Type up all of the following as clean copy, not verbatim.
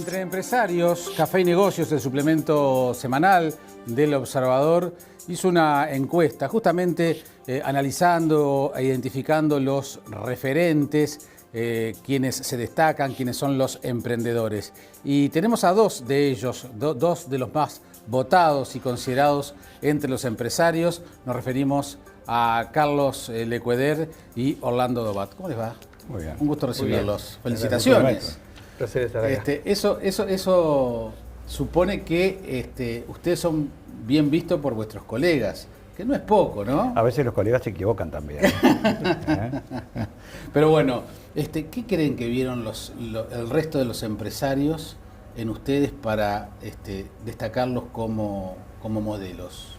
Entre empresarios, Café y Negocios, el suplemento semanal del Observador, hizo una encuesta justamente analizando e identificando los referentes, quienes se destacan, quienes son los emprendedores. Y tenemos a dos de ellos, dos de los más votados y considerados entre los empresarios. Nos referimos a Carlos Lecueder y Orlando Dobat. ¿Cómo les va? Muy bien. Un gusto recibirlos. Felicitaciones. Placer estar acá. Eso supone que ustedes son bien vistos por vuestros colegas, que no es poco, ¿no? A veces los colegas se equivocan también. Pero bueno, ¿qué creen que vieron el resto de los empresarios en ustedes para destacarlos como modelos?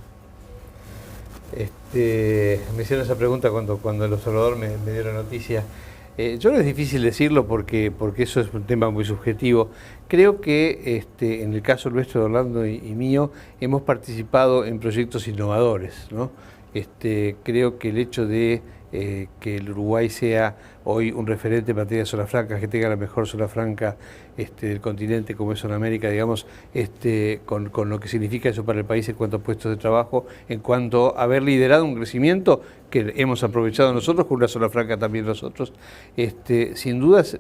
Me hicieron esa pregunta cuando el Observador me dieron noticia. Yo creo que es difícil decirlo porque eso es un tema muy subjetivo. Creo que en el caso nuestro de Orlando y mío hemos participado en proyectos innovadores, ¿no? Creo que el hecho de que el Uruguay sea hoy un referente en materia de zona franca, que tenga la mejor zona franca del continente como es Zona América, digamos, con lo que significa eso para el país en cuanto a puestos de trabajo, en cuanto a haber liderado un crecimiento que hemos aprovechado nosotros con una zona franca también nosotros, sin dudas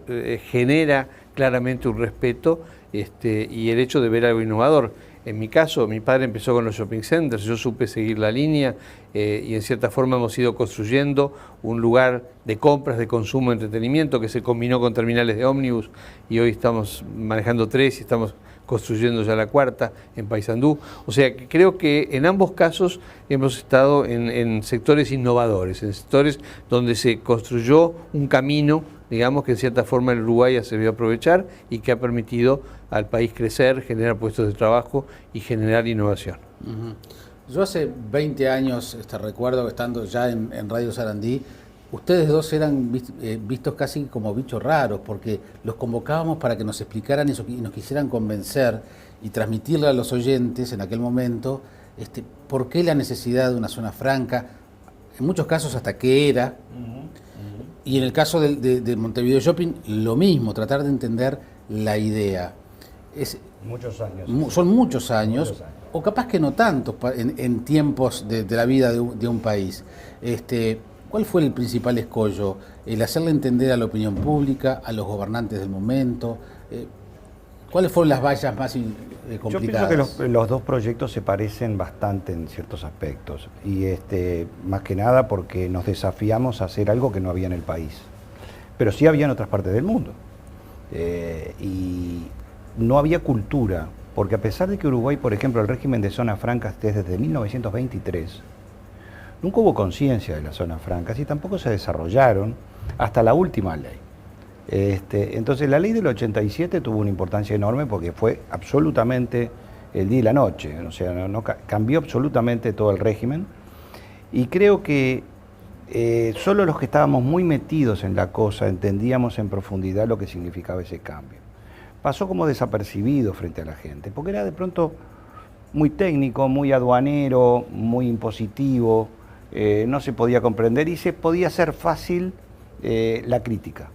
genera claramente un respeto y el hecho de ver algo innovador. En mi caso, mi padre empezó con los shopping centers, yo supe seguir la línea y en cierta forma hemos ido construyendo un lugar de compras, de consumo, de entretenimiento que se combinó con terminales de ómnibus y hoy estamos manejando 3 y estamos construyendo ya la 4ª en Paysandú. O sea, que creo que en ambos casos hemos estado en sectores innovadores, en sectores donde se construyó un camino, digamos, que en cierta forma el Uruguay se vio aprovechar y que ha permitido al país crecer, generar puestos de trabajo y generar innovación. Yo hace 20 años recuerdo que estando ya en Radio Sarandí, ustedes dos eran vistos casi como bichos raros, porque los convocábamos para que nos explicaran eso y nos quisieran convencer y transmitirle a los oyentes en aquel momento por qué la necesidad de una zona franca, en muchos casos hasta qué era, y en el caso de Montevideo Shopping lo mismo, tratar de entender la idea. Muchos años. Son muchos años, o capaz que no tantos en tiempos de la vida de un país. ¿Cuál fue el principal escollo? El hacerle entender a la opinión pública, a los gobernantes del momento. ¿Cuáles fueron las vallas más complicadas? Yo pienso que los dos proyectos se parecen bastante en ciertos aspectos. Y más que nada porque nos desafiamos a hacer algo que no había en el país. Pero sí había en otras partes del mundo. Y no había cultura. Porque a pesar de que Uruguay, por ejemplo, el régimen de zonas francas desde 1923, nunca hubo conciencia de las zonas francas y tampoco se desarrollaron hasta la última ley. Entonces la ley del 87 tuvo una importancia enorme porque fue absolutamente el día y la noche, o sea, cambió absolutamente todo el régimen y creo que solo los que estábamos muy metidos en la cosa entendíamos en profundidad lo que significaba ese cambio. Pasó como desapercibido frente a la gente, porque era de pronto muy técnico, muy aduanero, muy impositivo, no se podía comprender y se podía hacer fácil la crítica.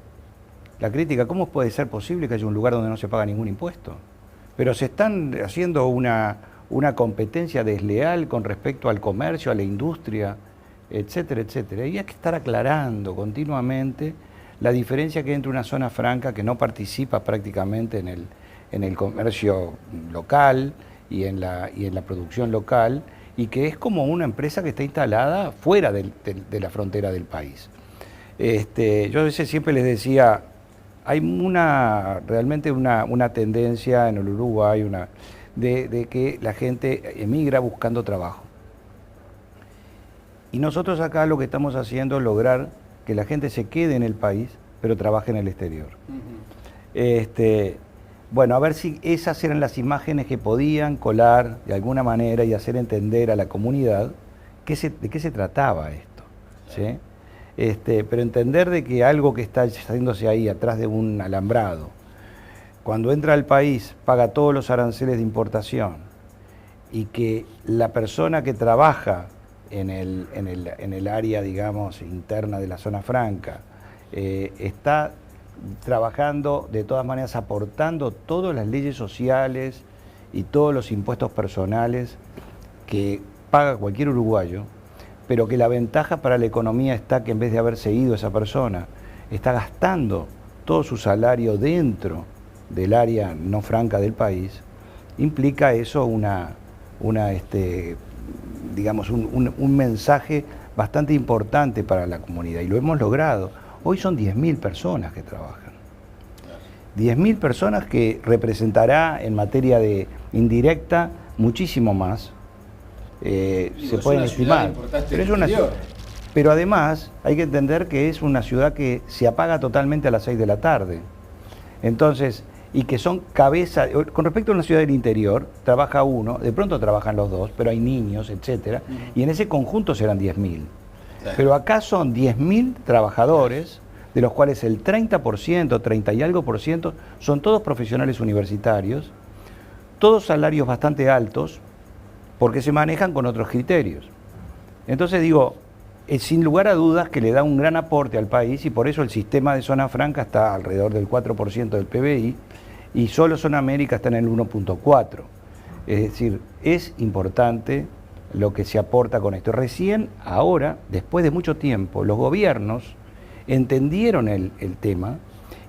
La crítica, ¿cómo puede ser posible que haya un lugar donde no se paga ningún impuesto? Pero se están haciendo una competencia desleal con respecto al comercio, a la industria, etcétera, etcétera. Y hay que estar aclarando continuamente la diferencia que hay entre una zona franca que no participa prácticamente en el comercio local y en la producción local, y que es como una empresa que está instalada fuera de la frontera del país. Yo a veces siempre les decía, hay realmente una tendencia en el Uruguay de que la gente emigra buscando trabajo. Y nosotros acá lo que estamos haciendo es lograr que la gente se quede en el país, pero trabaje en el exterior. Bueno, a ver si esas eran las imágenes que podían colar de alguna manera y hacer entender a la comunidad de qué se trataba esto, ¿sí? Pero entender de que algo que está haciéndose ahí atrás de un alambrado, cuando entra al país paga todos los aranceles de importación y que la persona que trabaja en el área, digamos, interna de la zona franca está trabajando, de todas maneras aportando todas las leyes sociales y todos los impuestos personales que paga cualquier uruguayo, pero que la ventaja para la economía está que en vez de haberse ido esa persona, está gastando todo su salario dentro del área no franca del país, implica eso digamos, un mensaje bastante importante para la comunidad, y lo hemos logrado. Hoy son 10.000 personas que trabajan. 10.000 personas que representará en materia de indirecta muchísimo más. Se pueden estimar. Pero además hay que entender que es una ciudad que se apaga totalmente a las 6 de la tarde. Entonces, y que son cabezas, con respecto a una ciudad del interior, trabaja uno, de pronto trabajan los dos, pero hay niños, etcétera, y en ese conjunto serán 10.000. Pero acá son 10.000 trabajadores, de los cuales el 30%, 30 y algo por ciento, son todos profesionales universitarios, todos salarios bastante altos, porque se manejan con otros criterios. Entonces digo, sin lugar a dudas que le da un gran aporte al país, y por eso el sistema de zona franca está alrededor del 4% del PBI, y solo Zona América está en el 1.4%. Es decir, es importante lo que se aporta con esto. Recién, ahora, después de mucho tiempo, los gobiernos entendieron el tema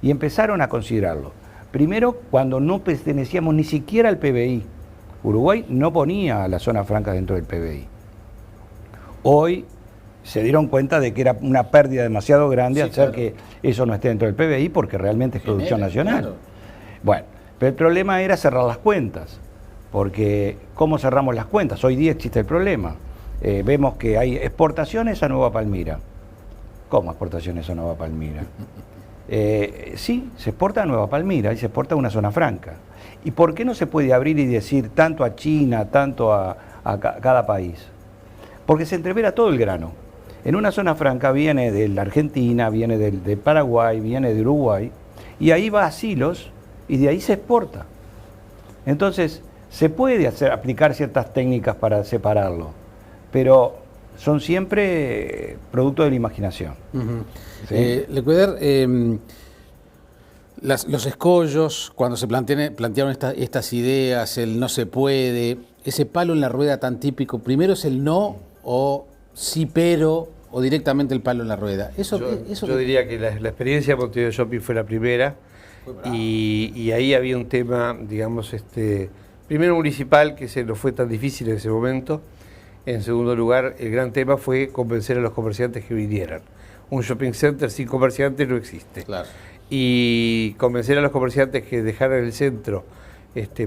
y empezaron a considerarlo. Primero, cuando no pertenecíamos ni siquiera al PBI. Uruguay no ponía a la zona franca dentro del PBI. Hoy se dieron cuenta de que era una pérdida demasiado grande hacer que eso no esté dentro del PBI, porque realmente es producción nacional. Claro. Bueno, pero el problema era cerrar las cuentas, porque ¿cómo cerramos las cuentas? Hoy día existe el problema. Vemos que hay exportaciones a Nueva Palmira. ¿Cómo exportaciones a Nueva Palmira? Sí, se exporta a Nueva Palmira y se exporta a una zona franca. ¿Y por qué no se puede abrir y decir tanto a China, tanto a cada país? Porque se entrevera todo el grano. En una zona franca viene de la Argentina, viene de Paraguay, viene de Uruguay, y ahí va a silos y de ahí se exporta. Entonces, se puede aplicar ciertas técnicas para separarlo, pero son siempre producto de la imaginación. ¿Sí? Lecueder, los escollos, cuando se plantearon estas ideas, el no se puede, ese palo en la rueda tan típico, primero es el no o sí pero, o directamente el palo en la rueda. Yo diría que la experiencia de Montevideo Shopping fue la primera, y ahí había un tema, digamos, primero municipal, que no fue tan difícil en ese momento. En segundo lugar, el gran tema fue convencer a los comerciantes que vinieran. Un shopping center sin comerciantes no existe. Claro. Y convencer a los comerciantes que dejaran el centro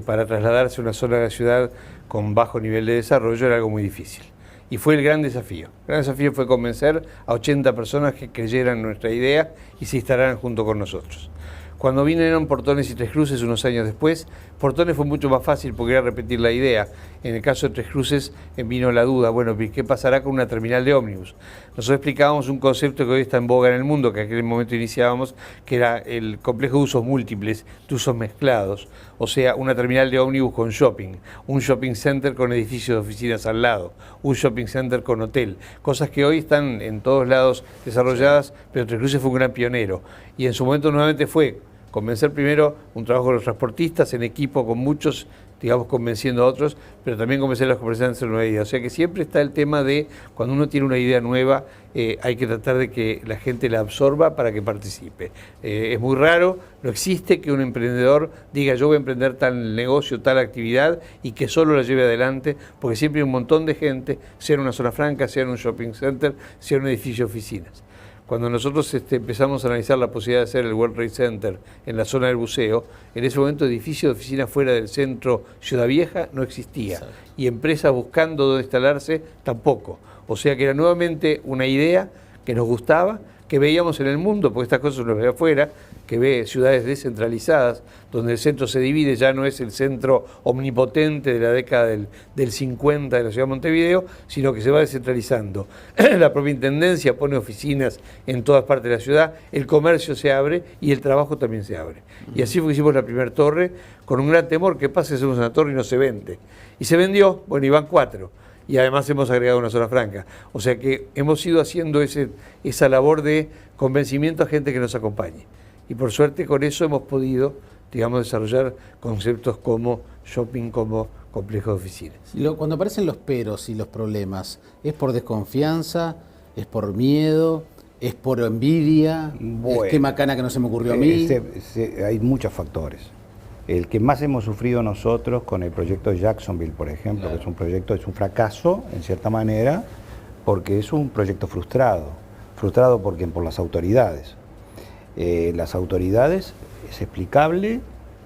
para trasladarse a una zona de la ciudad con bajo nivel de desarrollo era algo muy difícil. Y fue el gran desafío. El gran desafío fue convencer a 80 personas que creyeran en nuestra idea y se instalaran junto con nosotros. Cuando vinieron Portones y Tres Cruces unos años después, Portones fue mucho más fácil porque era repetir la idea. En el caso de Tres Cruces vino la duda, bueno, ¿qué pasará con una terminal de ómnibus? Nosotros explicábamos un concepto que hoy está en boga en el mundo, que en aquel momento iniciábamos, que era el complejo de usos múltiples, de usos mezclados. O sea, una terminal de ómnibus con shopping, un shopping center con edificios de oficinas al lado, un shopping center con hotel. Cosas que hoy están en todos lados desarrolladas, pero Tres Cruces fue un gran pionero. Y en su momento nuevamente fue convencer primero un trabajo con los transportistas en equipo con muchos, digamos, convenciendo a otros, pero también convencer a los comerciantes de una idea. O sea que siempre está el tema de, cuando uno tiene una idea nueva, hay que tratar de que la gente la absorba para que participe. Es muy raro, no existe que un emprendedor diga yo voy a emprender tal negocio, tal actividad y que solo la lleve adelante, porque siempre hay un montón de gente, sea en una zona franca, sea en un shopping center, sea en un edificio de oficinas. Cuando nosotros empezamos a analizar la posibilidad de hacer el World Trade Center en la zona del buceo, en ese momento edificio de oficina fuera del centro Ciudad Vieja no existía. Exacto. Y empresas buscando dónde instalarse tampoco. O sea que era nuevamente una idea que nos gustaba, que veíamos en el mundo, porque estas cosas uno ve afuera, que ve ciudades descentralizadas, donde el centro se divide, ya no es el centro omnipotente de la década del 50 de la ciudad de Montevideo, sino que se va descentralizando. La propia intendencia pone oficinas en todas partes de la ciudad, el comercio se abre y el trabajo también se abre. Y así fue que hicimos la primera torre, con un gran temor, que pase, hacemos una torre y no se vende. Y se vendió, bueno, y van 4. Y además hemos agregado una zona franca. O sea que hemos ido haciendo esa labor de convencimiento a gente que nos acompañe. y por suerte con eso hemos podido, digamos, desarrollar conceptos como shopping, como complejo de oficinas. Cuando aparecen los peros y los problemas, ¿es por desconfianza? ¿Es por miedo? ¿Es por envidia? Bueno, ¿Es qué macana que no se me ocurrió a mí? Hay muchos factores. El que más hemos sufrido nosotros con el proyecto de Jacksonville, por ejemplo, claro, que es un proyecto, es un fracaso, en cierta manera, porque es un proyecto frustrado. Frustrado por las autoridades. Las autoridades, es explicable,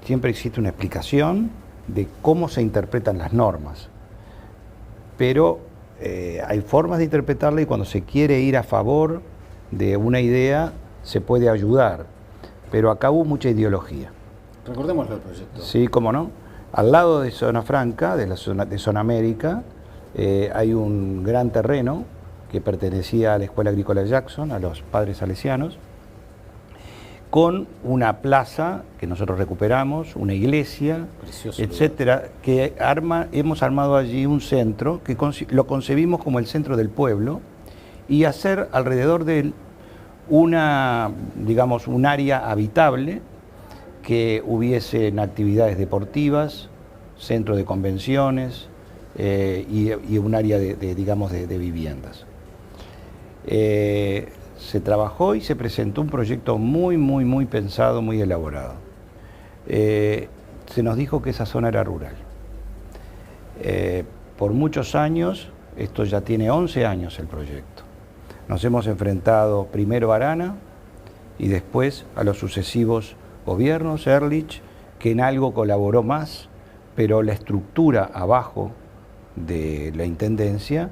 siempre existe una explicación de cómo se interpretan las normas. Pero hay formas de interpretarla y cuando se quiere ir a favor de una idea, se puede ayudar. Pero acá hubo mucha ideología. Recordémoslo el proyecto. Sí, cómo no. Al lado de Zona Franca, de Zona América, hay un gran terreno que pertenecía a la Escuela Agrícola Jackson, a los padres salesianos, con una plaza que nosotros recuperamos, una iglesia, precioso, etcétera, que hemos armado allí un centro que lo concebimos como el centro del pueblo y hacer alrededor de él digamos, un área habitable, que hubiesen actividades deportivas, centro de convenciones y un área digamos, de viviendas. Se trabajó y se presentó un proyecto muy pensado, muy elaborado. Se nos dijo que esa zona era rural. Por muchos años, esto ya tiene 11 años el proyecto. Nos hemos enfrentado primero a Arana y después a los sucesivos gobiernos, Ehrlich, que en algo colaboró más, pero la estructura abajo de la intendencia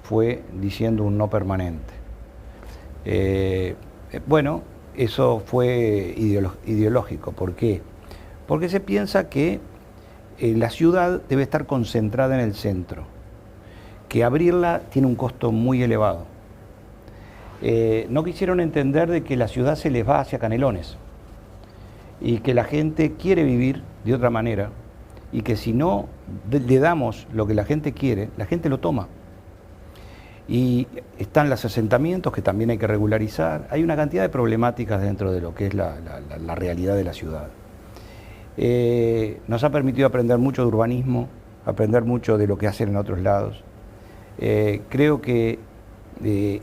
fue diciendo un no permanente. Bueno, eso fue ideológico. ¿Por qué? Porque se piensa que la ciudad debe estar concentrada en el centro, que abrirla tiene un costo muy elevado. No quisieron entender de que la ciudad se les va hacia Canelones y que la gente quiere vivir de otra manera y que si no le damos lo que la gente quiere, la gente lo toma. Y están los asentamientos que también hay que regularizar. Hay una cantidad de problemáticas dentro de lo que es la realidad de la ciudad. Nos ha permitido aprender mucho de urbanismo, aprender mucho de lo que hacen en otros lados. Creo que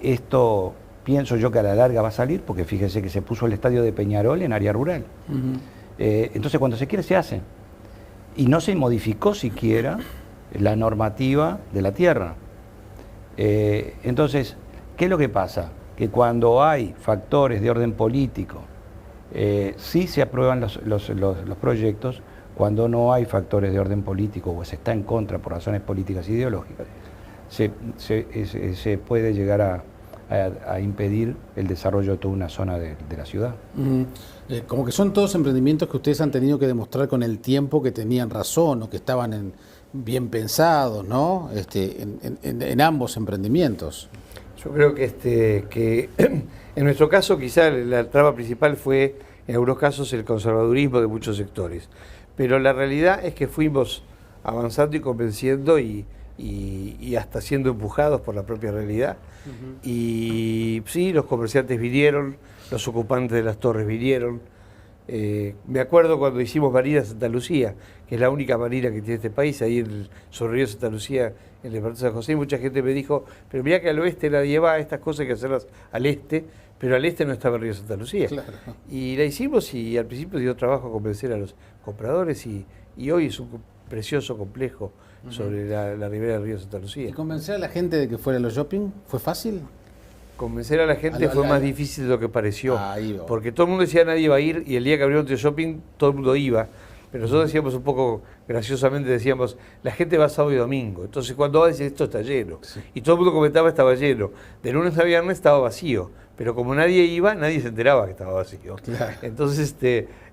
esto, pienso yo que a la larga va a salir, porque fíjese que se puso el estadio de Peñarol en área rural. Entonces cuando se quiere se hace. Y no se modificó siquiera la normativa de la tierra. Entonces, ¿qué es lo que pasa? Que cuando hay factores de orden político, sí se aprueban los proyectos. Cuando no hay factores de orden político o se está en contra por razones políticas e ideológicas, se puede llegar a impedir el desarrollo de toda una zona de la ciudad. Como que son todos emprendimientos que ustedes han tenido que demostrar con el tiempo que tenían razón o que estaban bien pensados, ¿no? En ambos emprendimientos. Yo creo que en nuestro caso quizá la traba principal fue en algunos casos el conservadurismo de muchos sectores, pero la realidad es que fuimos avanzando y convenciendo y hasta siendo empujados por la propia realidad. Y sí, los comerciantes vinieron, los ocupantes de las torres vinieron. Me acuerdo cuando hicimos Marina Santa Lucía, que es la única marina que tiene este país, ahí sobre el río Santa Lucía, en el departamento de San José, y mucha gente me dijo, pero mirá que al oeste nadie va, estas cosas hay que hacerlas al este, pero al este no estaba el río Santa Lucía. Claro. Y la hicimos y al principio dio trabajo convencer a los compradores y hoy es un precioso complejo sobre la ribera del río Santa Lucía. ¿Y convencer a la gente de que fuera a los shopping fue fácil? Convencer a la gente fue más difícil de lo que pareció, porque todo el mundo decía nadie iba a ir y el día que abrieron el shopping todo el mundo iba, pero nosotros decíamos un poco graciosamente, decíamos la gente va sábado y domingo, entonces cuando va a decir esto está lleno, y todo el mundo comentaba estaba lleno, de lunes a viernes estaba vacío, pero como nadie iba, nadie se enteraba que estaba vacío. Claro. Entonces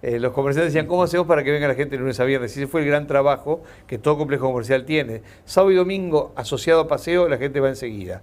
los comerciantes decían, ¿cómo hacemos para que venga la gente de lunes a viernes? Y ese fue el gran trabajo que todo complejo comercial tiene. Sábado y domingo asociado a paseo, la gente va enseguida.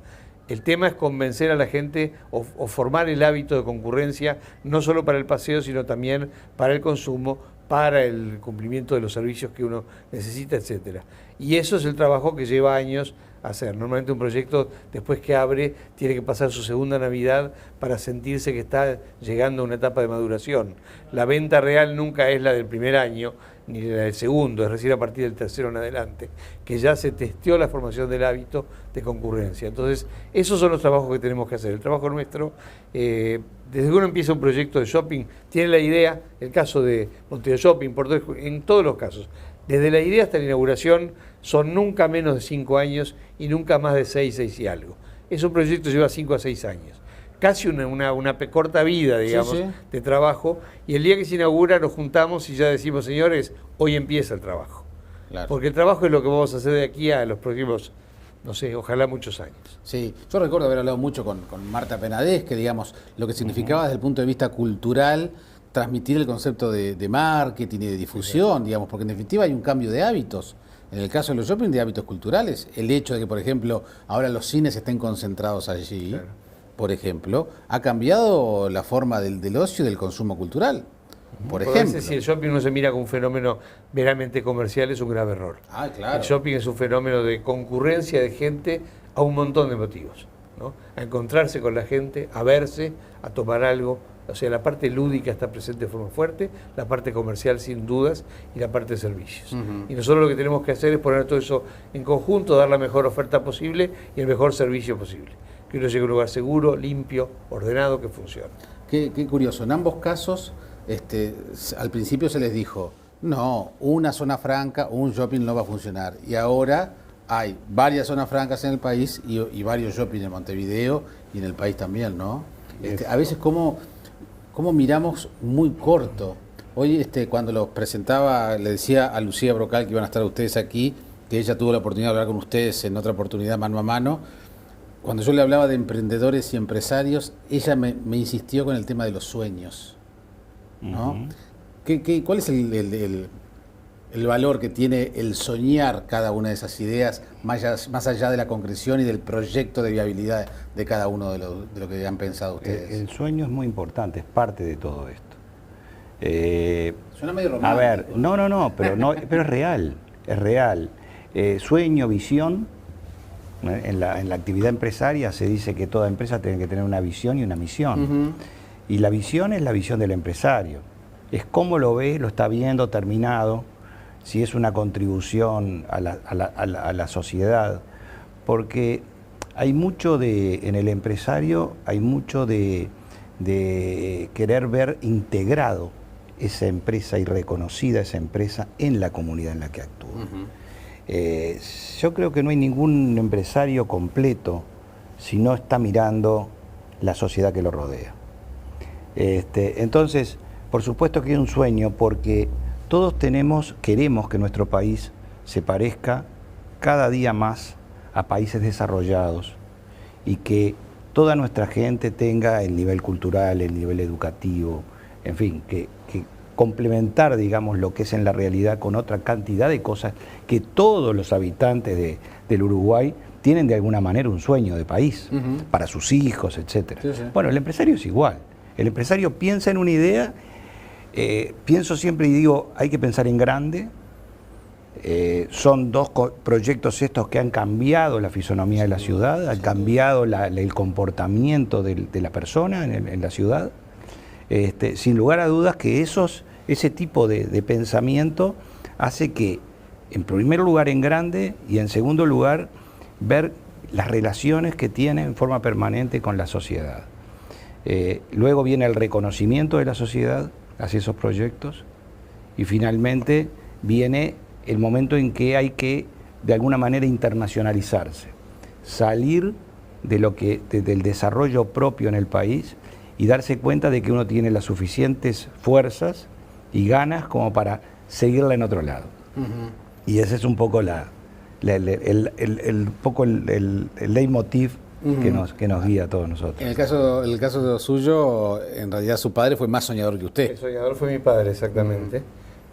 El tema es convencer a la gente o formar el hábito de concurrencia, no solo para el paseo, sino también para el consumo, para el cumplimiento de los servicios que uno necesita, etcétera. Y eso es el trabajo que lleva años hacer. Normalmente un proyecto, después que abre, tiene que pasar su segunda Navidad para sentirse que está llegando a una etapa de maduración. La venta real nunca es la del primer año, ni la del segundo, es decir, a partir del tercero en adelante, que ya se testeó la formación del hábito de concurrencia. Entonces, esos son los trabajos que tenemos que hacer. El trabajo nuestro, desde que uno empieza un proyecto de shopping, tiene la idea, el caso de Montevideo Shopping, en todos los casos, desde la idea hasta la inauguración son nunca menos de 5 años y nunca más de 6 y algo. Es un proyecto que lleva 5 a 6 años. Casi una corta vida, digamos, sí. de trabajo. Y el día que se inaugura nos juntamos y ya decimos, señores, hoy empieza el trabajo. Claro. Porque el trabajo es lo que vamos a hacer de aquí a los próximos, no sé, ojalá muchos años. Sí, yo recuerdo haber hablado mucho con Marta Penades, que digamos, lo que significaba desde el punto de vista cultural transmitir el concepto de marketing y de difusión, digamos, porque en definitiva hay un cambio de hábitos. En el caso de los shopping, de hábitos culturales. El hecho de que, por ejemplo, ahora los cines estén concentrados allí, claro, por ejemplo, ha cambiado la forma del ocio y del consumo cultural. Por ejemplo. Si el shopping no se mira como un fenómeno meramente comercial, es un grave error. Ah, claro. El shopping es un fenómeno de concurrencia de gente a un montón de motivos, ¿no? A encontrarse con la gente, a verse, a tomar algo. O sea, la parte lúdica está presente de forma fuerte, la parte comercial sin dudas y la parte de servicios. Y nosotros lo que tenemos que hacer es poner todo eso en conjunto, dar la mejor oferta posible y el mejor servicio posible. Que uno llegue a un lugar seguro, limpio, ordenado, que funcione. Qué curioso. En ambos casos, al principio se les dijo, no, una zona franca, un shopping no va a funcionar. Y ahora hay varias zonas francas en el país y varios shopping en Montevideo y en el país también, ¿no? A veces como miramos muy corto. Hoy cuando los presentaba, le decía a Lucía Brocal que iban a estar ustedes aquí, que ella tuvo la oportunidad de hablar con ustedes en otra oportunidad mano a mano. Cuando yo le hablaba de emprendedores y empresarios, ella me insistió con el tema de los sueños, ¿no? ¿Cuál es el valor que tiene el soñar cada una de esas ideas, más allá de la concreción y del proyecto de viabilidad de cada uno de lo que han pensado ustedes? El sueño es muy importante, es parte de todo esto. Suena medio romántico. A ver, no, pero es real, es real. Sueño, visión. En la actividad empresaria se dice que toda empresa tiene que tener una visión y una misión. Y la visión es la visión del empresario. Es cómo lo ve, lo está viendo terminado, si es una contribución a la sociedad. Porque hay mucho en el empresario, hay mucho de querer ver integrado esa empresa y reconocida esa empresa en la comunidad en la que actúa. Yo creo que no hay ningún empresario completo si no está mirando la sociedad que lo rodea. Entonces, por supuesto que es un sueño porque todos queremos que nuestro país se parezca cada día más a países desarrollados y que toda nuestra gente tenga el nivel cultural, el nivel educativo, en fin, que complementar, digamos, lo que es en la realidad con otra cantidad de cosas que todos los habitantes del Uruguay tienen de alguna manera un sueño de país, para sus hijos, etc. Sí. Bueno, el empresario es igual. El empresario piensa en una idea, pienso siempre y digo, hay que pensar en grande. Son dos proyectos estos que han cambiado la fisonomía de la ciudad, han cambiado el comportamiento de la persona en la ciudad. Sin lugar a dudas que ese tipo de pensamiento hace que, en primer lugar, en grande y en segundo lugar, ver las relaciones que tiene en forma permanente con la sociedad. Luego viene el reconocimiento de la sociedad hacia esos proyectos y finalmente viene el momento en que hay que, de alguna manera, internacionalizarse, salir del desarrollo propio en el país y darse cuenta de que uno tiene las suficientes fuerzas y ganas como para seguirla en otro lado. Y ese es un poco el leitmotiv que nos guía a todos nosotros. En el caso suyo, en realidad su padre fue más soñador que usted. El soñador fue mi padre, exactamente.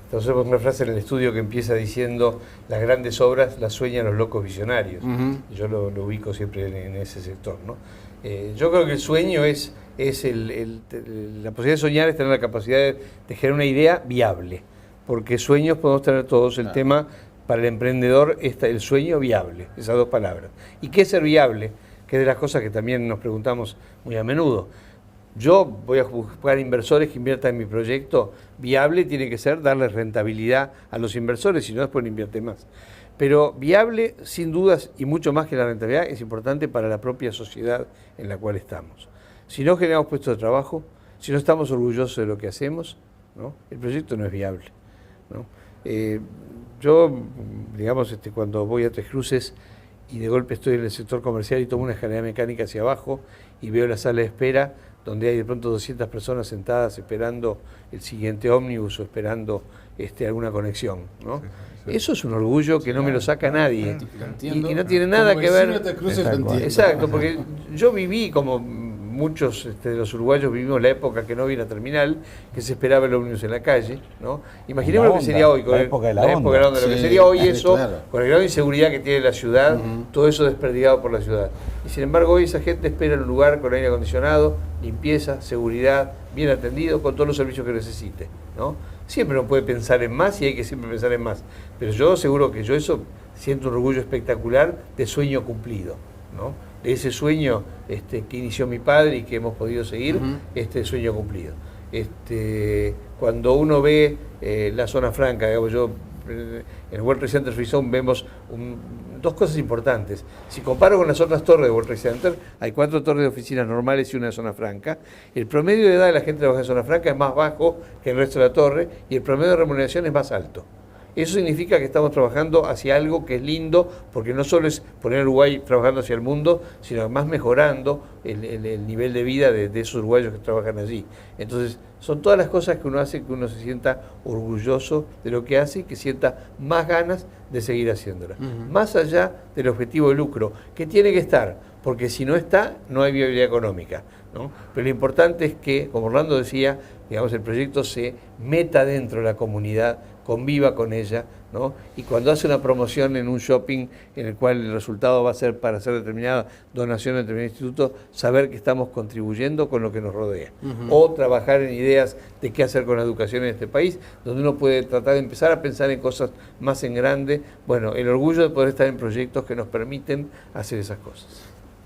Entonces, una frase en el estudio que empieza diciendo: las grandes obras las sueñan los locos visionarios. Y yo lo ubico siempre en ese sector, ¿no? Yo creo que el sueño es la posibilidad de soñar, es tener la capacidad de generar una idea viable. porque sueños podemos tener todos. El tema para el emprendedor es el sueño viable, esas dos palabras. ¿Y qué es ser viable? Que es de las cosas que también nos preguntamos muy a menudo. Yo voy a buscar inversores que inviertan en mi proyecto. Viable tiene que ser darle rentabilidad a los inversores, si no después no invierte más. Pero viable, sin dudas, y mucho más que la rentabilidad, es importante para la propia sociedad en la cual estamos. Si no generamos puestos de trabajo, si no estamos orgullosos de lo que hacemos, ¿no?, el proyecto no es viable, ¿no? Yo, digamos, cuando voy a Tres Cruces y de golpe estoy en el sector comercial y tomo una escalera mecánica hacia abajo y veo la sala de espera donde hay de pronto 200 personas sentadas esperando el siguiente ómnibus o esperando alguna conexión, ¿no? Eso es un orgullo que no me lo saca nadie y no tiene nada que ver. Exacto, porque yo viví como muchos de los uruguayos vivimos la época que no había una terminal, que se esperaba el ómnibus en la calle, ¿no? Imaginemos lo que sería hoy, con la época de la onda, lo que sería hoy eso, claro, con el grado de inseguridad que tiene la ciudad, todo eso desperdigado por la ciudad. Y sin embargo hoy esa gente espera en un lugar con aire acondicionado, limpieza, seguridad, bien atendido, con todos los servicios que necesite, ¿no? Siempre uno puede pensar en más y hay que siempre pensar en más, pero yo seguro que yo eso siento un orgullo espectacular de sueño cumplido, ¿no? De ese sueño que inició mi padre y que hemos podido seguir, sueño cumplido. Cuando uno ve la zona franca, digamos, yo en el World Trade Center Free Zone vemos dos cosas importantes. Si comparo con las otras torres de World Trade Center, hay 4 torres de oficinas normales y una de zona franca. El promedio de edad de la gente que trabaja en zona franca es más bajo que el resto de la torre y el promedio de remuneración es más alto. Eso significa que estamos trabajando hacia algo que es lindo, porque no solo es poner a Uruguay trabajando hacia el mundo, sino además mejorando el nivel de vida de esos uruguayos que trabajan allí. Entonces, son todas las cosas que uno hace que uno se sienta orgulloso de lo que hace y que sienta más ganas de seguir haciéndola. Más allá del objetivo de lucro, que tiene que estar, porque si no está, no hay viabilidad económica, ¿no? Pero lo importante es que, como Orlando decía, digamos, el proyecto se meta dentro de la comunidad, conviva con ella, ¿no? Y cuando hace una promoción en un shopping en el cual el resultado va a ser para hacer determinada donación a determinado instituto, saber que estamos contribuyendo con lo que nos rodea. O trabajar en ideas de qué hacer con la educación en este país, donde uno puede tratar de empezar a pensar en cosas más en grande. Bueno, el orgullo de poder estar en proyectos que nos permiten hacer esas cosas.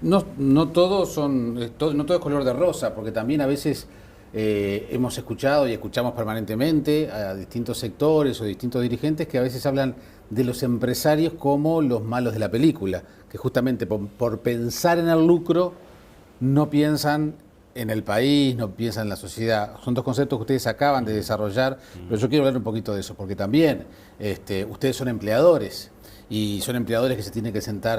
No todos no todo es color de rosa, porque también a veces hemos escuchado y escuchamos permanentemente a distintos sectores o distintos dirigentes que a veces hablan de los empresarios como los malos de la película, que justamente por pensar en el lucro no piensan en el país, no piensan en la sociedad. Son dos conceptos que ustedes acaban de desarrollar, pero yo quiero hablar un poquito de eso, porque también ustedes son empleadores. Y son empleadores que se tienen que sentar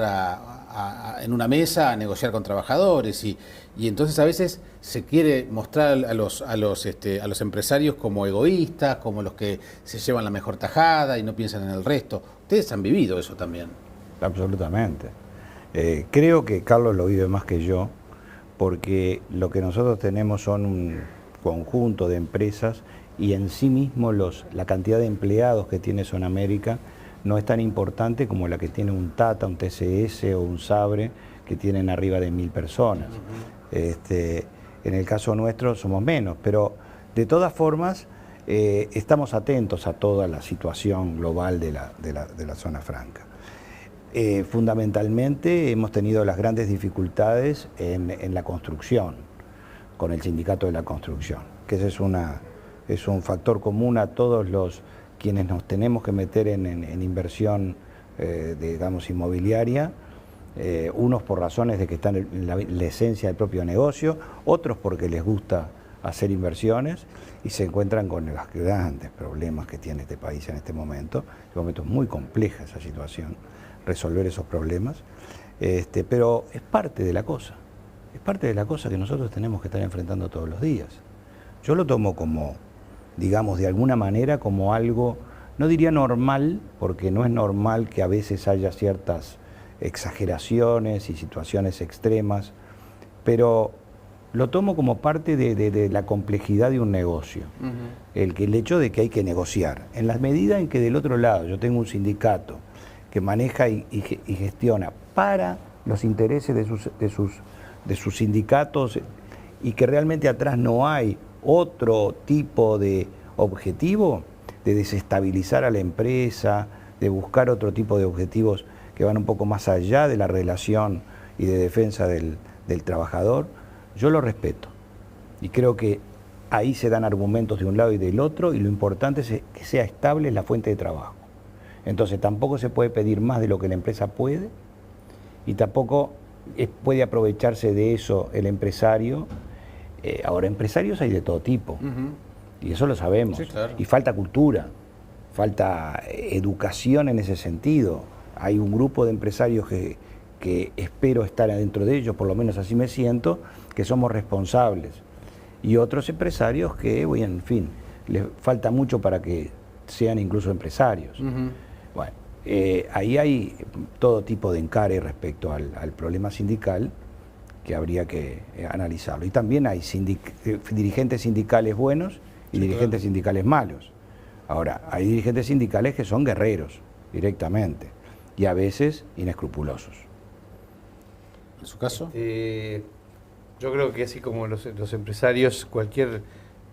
en una mesa a negociar con trabajadores y entonces a veces se quiere mostrar a los empresarios como egoístas, como los que se llevan la mejor tajada y no piensan en el resto. Ustedes han vivido eso también. Absolutamente. Creo que Carlos lo vive más que yo, porque lo que nosotros tenemos son un conjunto de empresas y en sí mismo la cantidad de empleados que tiene Zona América no es tan importante como la que tiene un Tata, un TCS o un Sabre, que tienen arriba de 1000 personas. En el caso nuestro somos menos, pero de todas formas estamos atentos a toda la situación global de la zona franca. Fundamentalmente hemos tenido las grandes dificultades en la construcción, con el sindicato de la construcción, que ese es un factor común a todos los quienes nos tenemos que meter en inversión, digamos, inmobiliaria, unos por razones de que están en la esencia del propio negocio, otros porque les gusta hacer inversiones y se encuentran con los grandes problemas que tiene este país en este momento. Es muy compleja esa situación, resolver esos problemas, pero es parte de la cosa, que nosotros tenemos que estar enfrentando todos los días. Yo lo tomo como, digamos, de alguna manera como algo, no diría normal, porque no es normal que a veces haya ciertas exageraciones y situaciones extremas, pero lo tomo como parte de la complejidad de un negocio. El hecho de que hay que negociar. En la medida en que del otro lado yo tengo un sindicato que maneja y gestiona para los intereses de sus sindicatos y que realmente atrás no hay otro tipo de objetivo, de desestabilizar a la empresa, de buscar otro tipo de objetivos que van un poco más allá de la relación y de defensa del trabajador, yo lo respeto. Y creo que ahí se dan argumentos de un lado y del otro, y lo importante es que sea estable la fuente de trabajo. Entonces tampoco se puede pedir más de lo que la empresa puede, y tampoco puede aprovecharse de eso el empresario. Ahora, empresarios hay de todo tipo, y eso lo sabemos. Sí, claro. Y falta cultura, falta educación en ese sentido. Hay un grupo de empresarios que espero estar adentro de ellos, por lo menos así me siento, que somos responsables. Y otros empresarios que, bueno, en fin, les falta mucho para que sean incluso empresarios. Bueno, ahí hay todo tipo de encare respecto al problema sindical que habría que analizarlo. Y también hay dirigentes sindicales buenos y dirigentes sindicales malos. Ahora, hay dirigentes sindicales que son guerreros directamente y a veces inescrupulosos. ¿En su caso? Yo creo que así como los empresarios, cualquier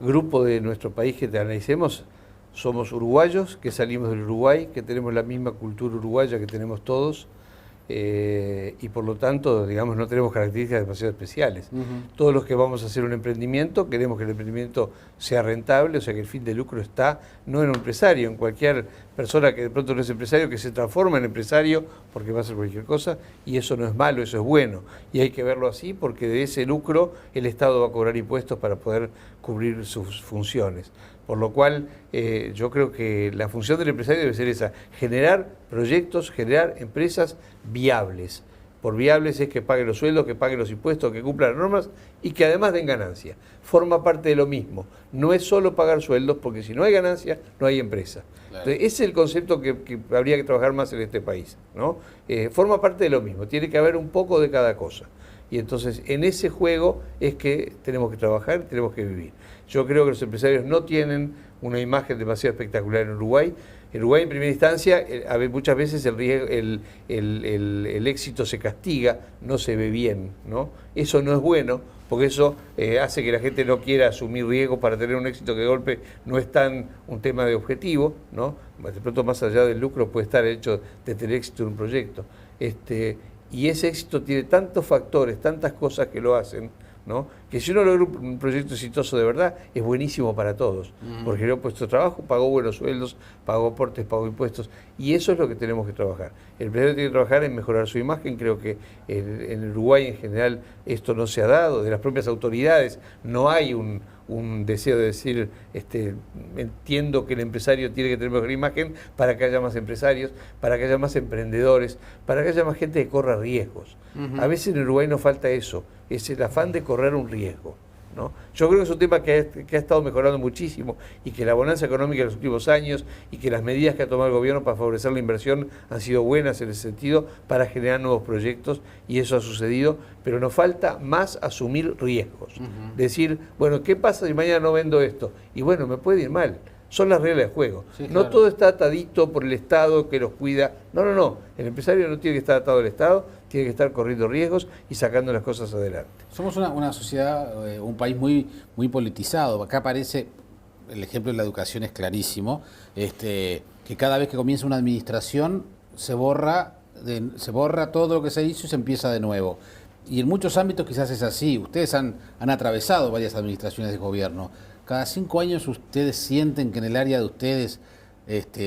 grupo de nuestro país que te analicemos, somos uruguayos, que salimos del Uruguay, que tenemos la misma cultura uruguaya que tenemos todos, y por lo tanto, digamos, no tenemos características demasiado especiales. Todos los que vamos a hacer un emprendimiento, queremos que el emprendimiento sea rentable, o sea que el fin de lucro está no en un empresario, en cualquier persona que de pronto no es empresario, que se transforma en empresario porque va a hacer cualquier cosa, y eso no es malo, eso es bueno, y hay que verlo así porque de ese lucro el Estado va a cobrar impuestos para poder cubrir sus funciones. Por lo cual, yo creo que la función del empresario debe ser esa, generar proyectos, generar empresas viables. Por viables es que paguen los sueldos, que paguen los impuestos, que cumplan las normas y que además den ganancia. Forma parte de lo mismo. No es solo pagar sueldos, porque si no hay ganancia, no hay empresa. Claro. Entonces, ese es el concepto que habría que trabajar más en este país, ¿no? Forma parte de lo mismo, tiene que haber un poco de cada cosa. Y entonces, en ese juego es que tenemos que trabajar, tenemos que vivir. Yo creo que los empresarios no tienen una imagen demasiado espectacular en Uruguay. En Uruguay, en primera instancia, muchas veces el éxito se castiga, no se ve bien, ¿no? Eso no es bueno, porque eso hace que la gente no quiera asumir riesgos para tener un éxito que de golpe no es tan un tema de objetivo, ¿no? De pronto, más allá del lucro, puede estar el hecho de tener éxito en un proyecto. Y ese éxito tiene tantos factores, tantas cosas que lo hacen, ¿no? Que si uno logra un proyecto exitoso de verdad, es buenísimo para todos, porque le ha puesto trabajo, pagó buenos sueldos, pagó aportes, pagó impuestos, y eso es lo que tenemos que trabajar. El empresario tiene que trabajar en mejorar su imagen. Creo que en Uruguay en general esto no se ha dado, de las propias autoridades no hay un deseo de decir, entiendo que el empresario tiene que tener mejor imagen para que haya más empresarios, para que haya más emprendedores, para que haya más gente que corra riesgos. A veces en Uruguay nos falta eso, es el afán de correr un riesgo, ¿no? Yo creo que es un tema que ha estado mejorando muchísimo, y que la bonanza económica de los últimos años y que las medidas que ha tomado el gobierno para favorecer la inversión han sido buenas en ese sentido, para generar nuevos proyectos, y eso ha sucedido, pero nos falta más asumir riesgos. Decir, bueno, ¿qué pasa si mañana no vendo esto? Y bueno, me puede ir mal. Son las reglas de juego. Sí, claro. No todo está atadito por el Estado que los cuida. No. El empresario no tiene que estar atado al Estado, tiene que estar corriendo riesgos y sacando las cosas adelante. Somos una sociedad, un país muy politizado. Acá aparece, el ejemplo de la educación es clarísimo, que cada vez que comienza una administración se borra todo lo que se hizo y se empieza de nuevo. Y en muchos ámbitos quizás es así. Ustedes han atravesado varias administraciones de gobierno. ¿Cada 5 años ustedes sienten que en el área de ustedes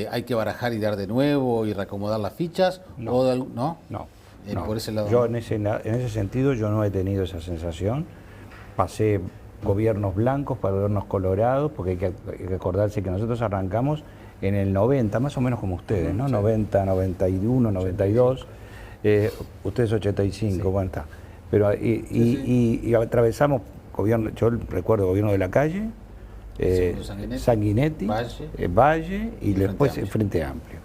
hay que barajar y dar de nuevo y reacomodar las fichas? No. ¿No? Por ese lado. Yo en ese sentido yo no he tenido esa sensación. Pasé gobiernos blancos para gobiernos colorados, porque hay que acordarse que nosotros arrancamos en el 90, más o menos como ustedes, ¿no? Sí. 90, 91, 92, ustedes 85, sí. Bueno, está. Pero y atravesamos gobierno, yo recuerdo gobierno de la Calle, Sanguinetti, Valle y después el Frente Amplio.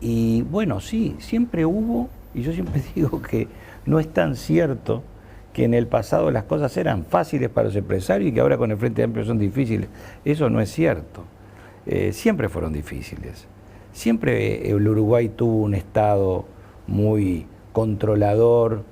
Y bueno, sí, siempre hubo, y yo siempre digo que no es tan cierto que en el pasado las cosas eran fáciles para los empresarios y que ahora con el Frente Amplio son difíciles. Eso no es cierto. Siempre fueron difíciles. Siempre el Uruguay tuvo un Estado muy controlador,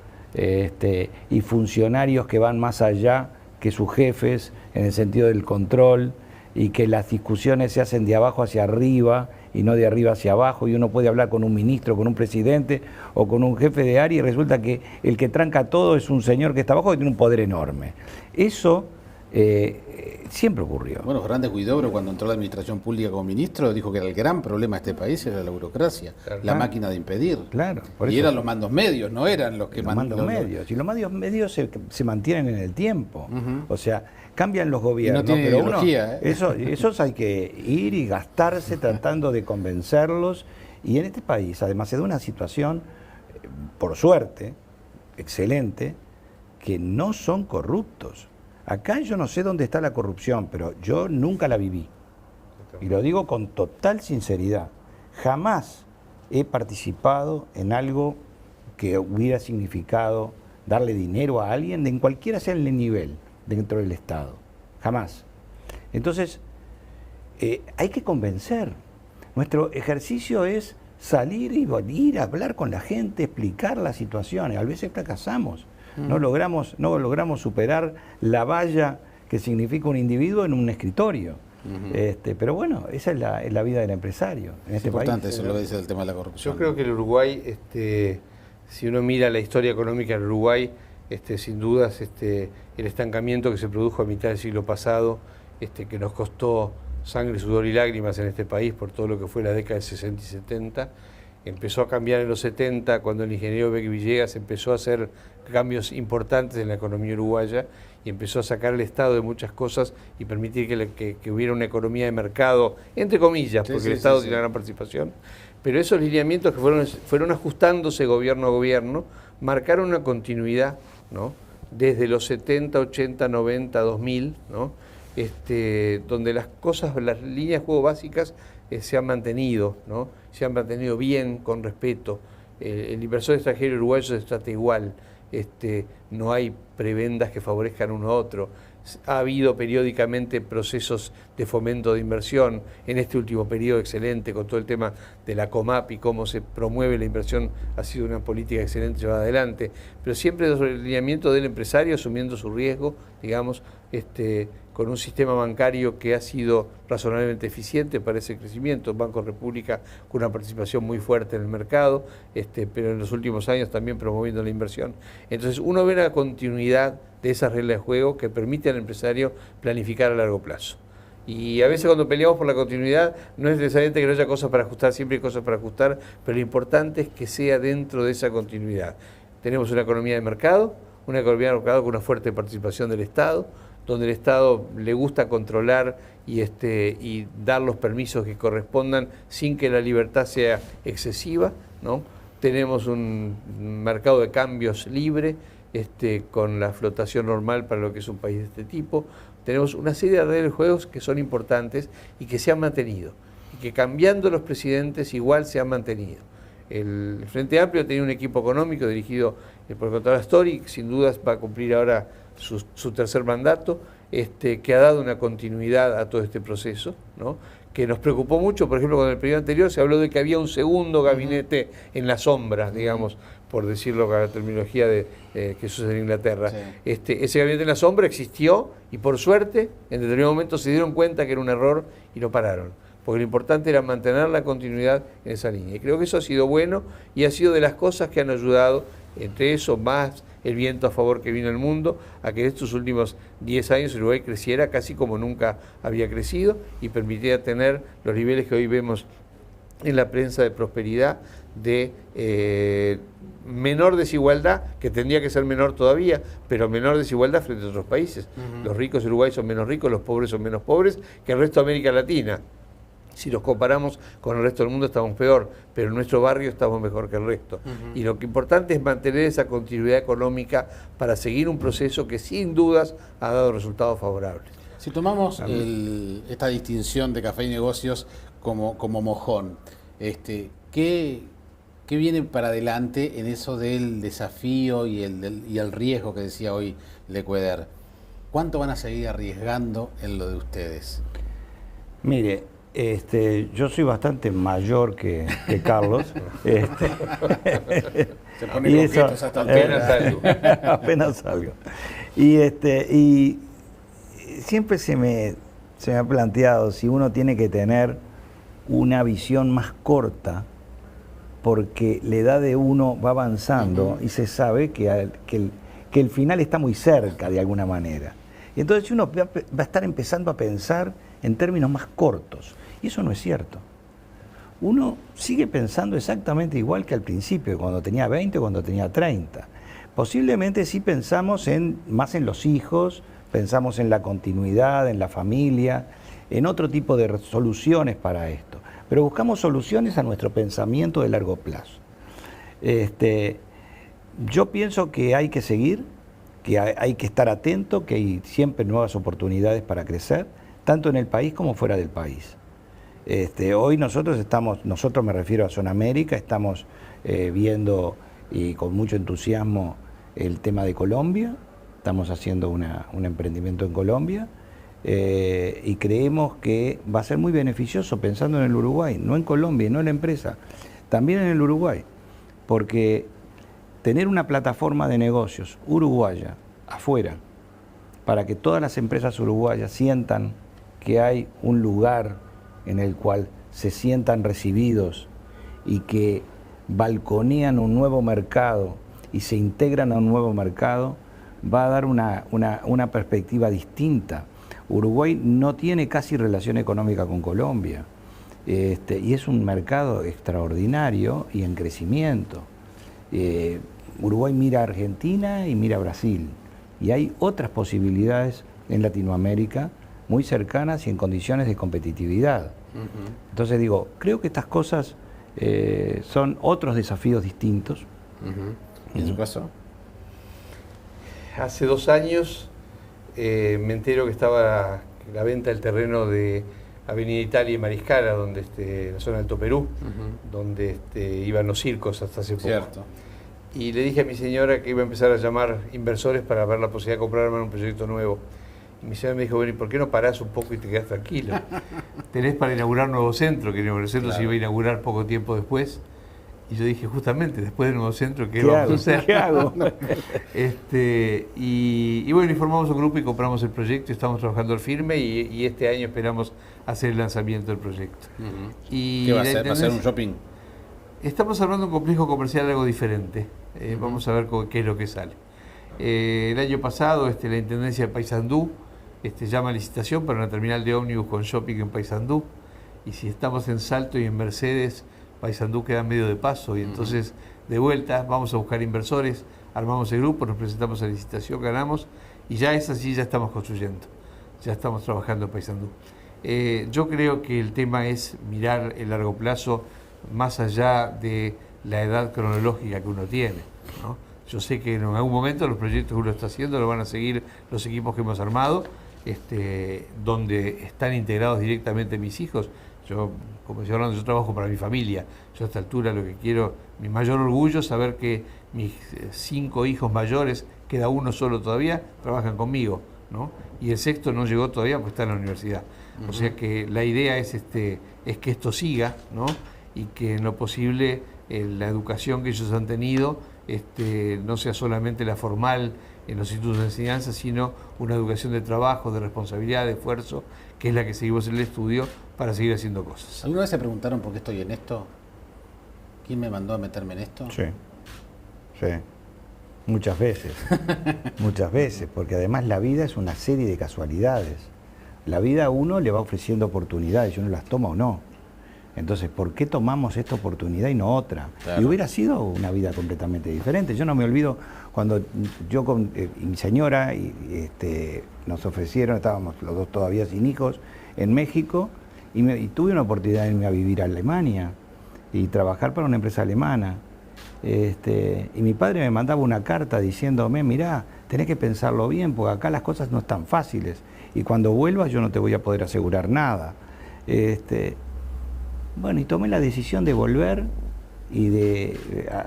y funcionarios que van más allá que sus jefes en el sentido del control. y que las discusiones se hacen de abajo hacia arriba y no de arriba hacia abajo, y uno puede hablar con un ministro, con un presidente o con un jefe de área y resulta que el que tranca todo es un señor que está abajo y tiene un poder enorme. Eso siempre ocurrió. Bueno, Fernández Huidobro, cuando entró a la administración pública como ministro, dijo que el gran problema de este país era la burocracia, la máquina de impedir. Claro. Y eran los mandos medios, no eran los que mandan. Los mandos medios. Y los mandos medios se mantienen en el tiempo. O sea, cambian los gobiernos, no pero ideología, esos hay que ir y gastarse tratando de convencerlos. Y en este país, además, se da una situación, por suerte, excelente, que no son corruptos. Acá yo no sé dónde está la corrupción, pero yo nunca la viví. Y lo digo con total sinceridad. Jamás he participado en algo que hubiera significado darle dinero a alguien, en cualquiera sea el nivel, dentro del Estado. Jamás. Entonces, hay que convencer. Nuestro ejercicio es salir y ir a hablar con la gente, explicar las situaciones. A veces fracasamos. No logramos superar la valla que significa un individuo en un escritorio. Pero bueno, esa es la vida del empresario en este país. Es importante eso, lo que dice el tema de la corrupción. Yo creo que el Uruguay, si uno mira la historia económica del Uruguay, sin dudas el estancamiento que se produjo a mitad del siglo pasado, que nos costó sangre, sudor y lágrimas en este país por todo lo que fue la década de 60 y 70, empezó a cambiar en los 70 cuando el ingeniero Beck Villegas empezó a hacer cambios importantes en la economía uruguaya y empezó a sacar el Estado de muchas cosas y permitir que hubiera una economía de mercado, entre comillas, porque el Estado tiene una gran participación. Pero esos lineamientos que fueron ajustándose gobierno a gobierno, marcaron una continuidad, ¿no? Desde los 70, 80, 90, 2000, ¿no? Donde las líneas de juego básicas se han mantenido, ¿no? Se han mantenido bien, con respeto. El inversor extranjero uruguayo se trata igual. No hay prebendas que favorezcan uno a otro. Ha habido periódicamente procesos de fomento de inversión, en este último periodo excelente, con todo el tema de la COMAP y cómo se promueve la inversión, ha sido una política excelente llevada adelante, pero siempre sobre el lineamiento del empresario, asumiendo su riesgo, digamos, con un sistema bancario que ha sido razonablemente eficiente para ese crecimiento, Banco República con una participación muy fuerte en el mercado, pero en los últimos años también promoviendo la inversión. Entonces uno ve la continuidad de esas reglas de juego que permite al empresario planificar a largo plazo. Y a veces cuando peleamos por la continuidad no es necesariamente que no haya cosas para ajustar, siempre hay cosas para ajustar, pero lo importante es que sea dentro de esa continuidad. Tenemos una economía de mercado con una fuerte participación del Estado, donde el Estado le gusta controlar y dar los permisos que correspondan sin que la libertad sea excesiva, ¿no? Tenemos un mercado de cambios libre, con la flotación normal para lo que es un país de este tipo. Tenemos una serie de reglas de juegos que son importantes y que se han mantenido, y que cambiando los presidentes igual se han mantenido. El Frente Amplio tenía un equipo económico dirigido por el contador Astori, que sin dudas va a cumplir ahora su tercer mandato, que ha dado una continuidad a todo este proceso, ¿no? Que nos preocupó mucho, por ejemplo, con el periodo anterior se habló de que había un segundo gabinete en la sombra, digamos, por decirlo con la terminología que sucede en Inglaterra. Sí. Ese gabinete en la sombra existió y por suerte en determinado momento se dieron cuenta que era un error y lo pararon, porque lo importante era mantener la continuidad en esa línea. Y creo que eso ha sido bueno y ha sido de las cosas que han ayudado, entre eso más el viento a favor que vino al mundo, a que en estos últimos 10 años Uruguay creciera casi como nunca había crecido y permitiera tener los niveles que hoy vemos en la prensa de prosperidad, de menor desigualdad, que tendría que ser menor todavía, pero menor desigualdad frente a otros países. Los ricos de Uruguay son menos ricos, los pobres son menos pobres que el resto de América Latina. Si los comparamos con el resto del mundo estamos peor, pero en nuestro barrio estamos mejor que el resto. Y lo que importante es mantener esa continuidad económica para seguir un proceso que sin dudas ha dado resultados favorables. Si tomamos esta distinción de Café y Negocios como mojón, ¿qué viene para adelante en eso del desafío y el riesgo que decía hoy Lecueder? ¿Cuánto van a seguir arriesgando en lo de ustedes? Mire, yo soy bastante mayor que Carlos. Se pone y eso, hasta apenas algo. Y siempre se me se me ha planteado si uno tiene que tener una visión más corta, porque la edad de uno va avanzando y se sabe que el final está muy cerca de alguna manera. Y entonces uno va a estar empezando a pensar en términos más cortos. Y eso no es cierto. Uno sigue pensando exactamente igual que al principio, cuando tenía 20 o cuando tenía 30. Posiblemente sí pensamos más en los hijos, pensamos en la continuidad, en la familia, en otro tipo de soluciones para esto. Pero buscamos soluciones a nuestro pensamiento de largo plazo. Yo pienso que hay que seguir, que hay que estar atento, que hay siempre nuevas oportunidades para crecer, tanto en el país como fuera del país. Hoy nosotros me refiero a Zona América, estamos viendo y con mucho entusiasmo el tema de Colombia, estamos haciendo un emprendimiento en Colombia y creemos que va a ser muy beneficioso pensando en el Uruguay, no en Colombia, no en la empresa, también en el Uruguay, porque tener una plataforma de negocios uruguaya afuera, para que todas las empresas uruguayas sientan que hay un lugar en el cual se sientan recibidos y que balconean un nuevo mercado y se integran a un nuevo mercado, va a dar una perspectiva distinta. Uruguay no tiene casi relación económica con Colombia, y es un mercado extraordinario y en crecimiento. Uruguay mira a Argentina y mira a Brasil, y hay otras posibilidades en Latinoamérica muy cercanas y en condiciones de competitividad. Entonces digo, creo que estas cosas son otros desafíos distintos. ¿Y en su caso? Hace 2 años me entero que estaba la venta del terreno de Avenida Italia y Mariscala, donde la zona del Alto Perú, donde iban los circos hasta hace poco. Cierto. Y le dije a mi señora que iba a empezar a llamar inversores para ver la posibilidad de comprarme un proyecto nuevo. Y mi señora me dijo, bueno, ¿y por qué no parás un poco y te quedás tranquilo? Tenés para inaugurar un nuevo centro, que el nuevo centro se iba a inaugurar poco tiempo después. Y yo dije, justamente, después del nuevo centro, ¿qué vamos a hacer? ¿Qué hago? Y bueno, formamos un grupo y compramos el proyecto, estamos trabajando al firme y este año esperamos hacer el lanzamiento del proyecto. Y ¿qué va a ser? ¿Va a ser un shopping? Estamos armando un complejo comercial algo diferente. Vamos a ver qué es lo que sale. El año pasado la Intendencia de Paysandú llama a licitación para una terminal de ómnibus con shopping en Paysandú. Y si estamos en Salto y en Mercedes, Paysandú queda medio de paso. Y entonces, de vuelta, vamos a buscar inversores, armamos el grupo, nos presentamos a la licitación, ganamos. Y ya es así, ya estamos construyendo. Ya estamos trabajando en Paysandú. Yo creo que el tema es mirar el largo plazo más allá de la edad cronológica que uno tiene, ¿no? Yo sé que en algún momento los proyectos que uno está haciendo lo van a seguir los equipos que hemos armado, donde están integrados directamente mis hijos. Yo, como decía Orlando, yo trabajo para mi familia. Yo a esta altura lo que quiero, mi mayor orgullo es saber que mis 5 hijos mayores, queda uno solo todavía, trabajan conmigo, ¿no? Y el 6º no llegó todavía porque está en la universidad. O sea que la idea es que esto siga, ¿no? Y que en lo posible la educación que ellos han tenido no sea solamente la formal en los institutos de enseñanza, sino una educación de trabajo, de responsabilidad, de esfuerzo, que es la que seguimos en el estudio para seguir haciendo cosas. ¿Alguna vez se preguntaron por qué estoy en esto? ¿Quién me mandó a meterme en esto? Sí, muchas veces, muchas veces, porque además la vida es una serie de casualidades. La vida a uno le va ofreciendo oportunidades y uno las toma o no. Entonces, ¿por qué tomamos esta oportunidad y no otra? Claro. Y hubiera sido una vida completamente diferente. Yo no me olvido cuando yo y mi señora nos ofrecieron, estábamos los dos todavía sin hijos, en México, y tuve una oportunidad de irme a vivir a Alemania y trabajar para una empresa alemana. Y mi padre me mandaba una carta diciéndome, mirá, tenés que pensarlo bien, porque acá las cosas no están fáciles, y cuando vuelvas yo no te voy a poder asegurar nada. Bueno, y tomé la decisión de volver y de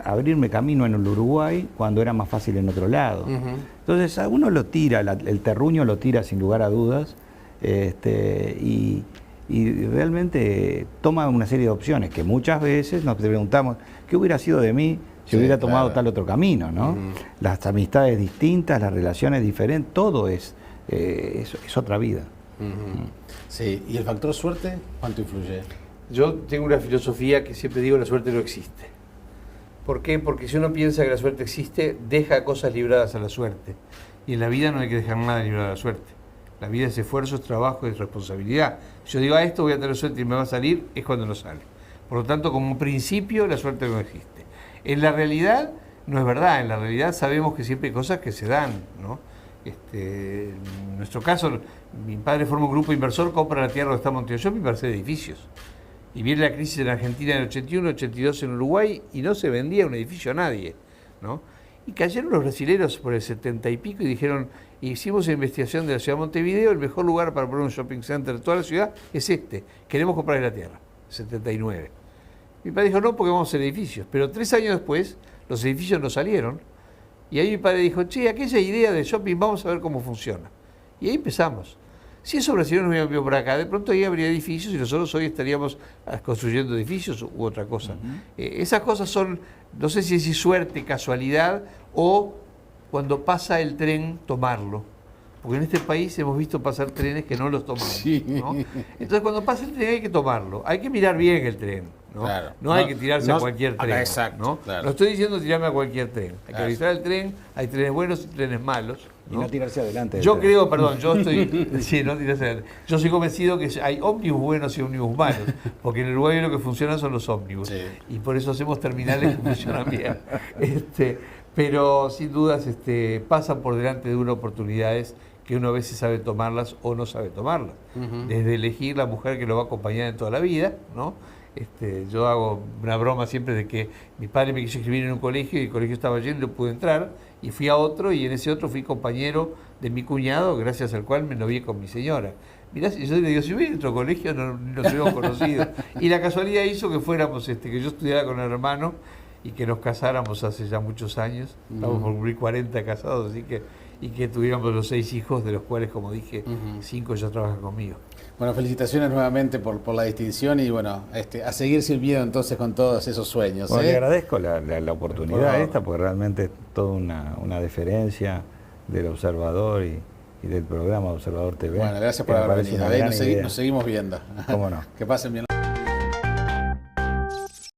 abrirme camino en el Uruguay cuando era más fácil en otro lado. Entonces a uno lo tira, el terruño lo tira sin lugar a dudas, y realmente toma una serie de opciones que muchas veces nos preguntamos, ¿qué hubiera sido de mí si hubiera tomado tal otro camino, ¿no? Las amistades distintas, las relaciones diferentes, todo es otra vida. Sí, ¿y el factor suerte cuánto influye? Yo tengo una filosofía que siempre digo, la suerte no existe. ¿Por qué? Porque si uno piensa que la suerte existe, deja cosas libradas a la suerte. Y en la vida no hay que dejar nada librado a la suerte. La vida es esfuerzo, es trabajo, es responsabilidad. Si yo digo, esto voy a tener suerte y me va a salir, es cuando no sale. Por lo tanto, como principio, la suerte no existe. En la realidad, no es verdad. En la realidad sabemos que siempre hay cosas que se dan, ¿no? En nuestro caso, mi padre forma un grupo inversor, compra la tierra donde está Montevideo para hacer edificios. Y viene la crisis en Argentina en el 81, 82 en Uruguay y no se vendía un edificio a nadie, ¿no? Y cayeron los brasileros por el 70 y pico y dijeron, hicimos investigación de la ciudad de Montevideo, el mejor lugar para poner un shopping center de toda la ciudad es este, queremos comprar la tierra, 79. Mi padre dijo, no, porque vamos a hacer edificios. Pero 3 años después, los edificios no salieron. Y ahí mi padre dijo, che, aquella idea de shopping, vamos a ver cómo funciona. Y ahí empezamos. Si esos brasileños no hubieran venido por acá, de pronto ahí habría edificios y nosotros hoy estaríamos construyendo edificios u otra cosa. Esas cosas son, no sé si es suerte, casualidad o cuando pasa el tren, tomarlo. Porque en este país hemos visto pasar trenes que no los tomamos. Sí. ¿No? Entonces cuando pasa el tren hay que tomarlo. Hay que mirar bien el tren. ¿no? Claro. No hay que tirarse a cualquier tren. Exacto. ¿no? Claro. No estoy diciendo tirarme a cualquier tren. Hay que revisar el tren, hay trenes buenos y trenes malos. ¿no? Y no tirarse adelante. Yo creo, perdón, yo estoy. Sí, no tirarse adelante. Yo soy convencido que hay ómnibus buenos y ómnibus malos. Porque en Uruguay lo que funciona son los ómnibus. Sí. Y por eso hacemos terminales que funcionan bien. Pero sin dudas pasan por delante de uno oportunidades que uno a veces sabe tomarlas o no sabe tomarlas. Desde elegir la mujer que lo va a acompañar en toda la vida, ¿no? Yo hago una broma siempre de que mi padre me quiso escribir en un colegio y el colegio estaba lleno y no pude entrar, y fui a otro y en ese otro fui compañero de mi cuñado, gracias al cual me novié con mi señora. Mirá, yo le digo, si hubiera otro colegio no nos hubiéramos conocido. Y la casualidad hizo que fuéramos, que yo estudiara con el hermano y que nos casáramos hace ya muchos años. Estamos por cumplir 40 casados, así que, y que tuviéramos los 6 hijos, de los cuales, como dije, 5 ya trabajan conmigo. Bueno, felicitaciones nuevamente por la distinción y bueno, a seguir sirviendo entonces con todos esos sueños. Bueno, le agradezco la oportunidad esta, porque realmente es toda una deferencia del observador y del programa Observador TV. Bueno, gracias por haber venido. Ahí nos seguimos viendo. ¿Cómo no? Que pasen bien.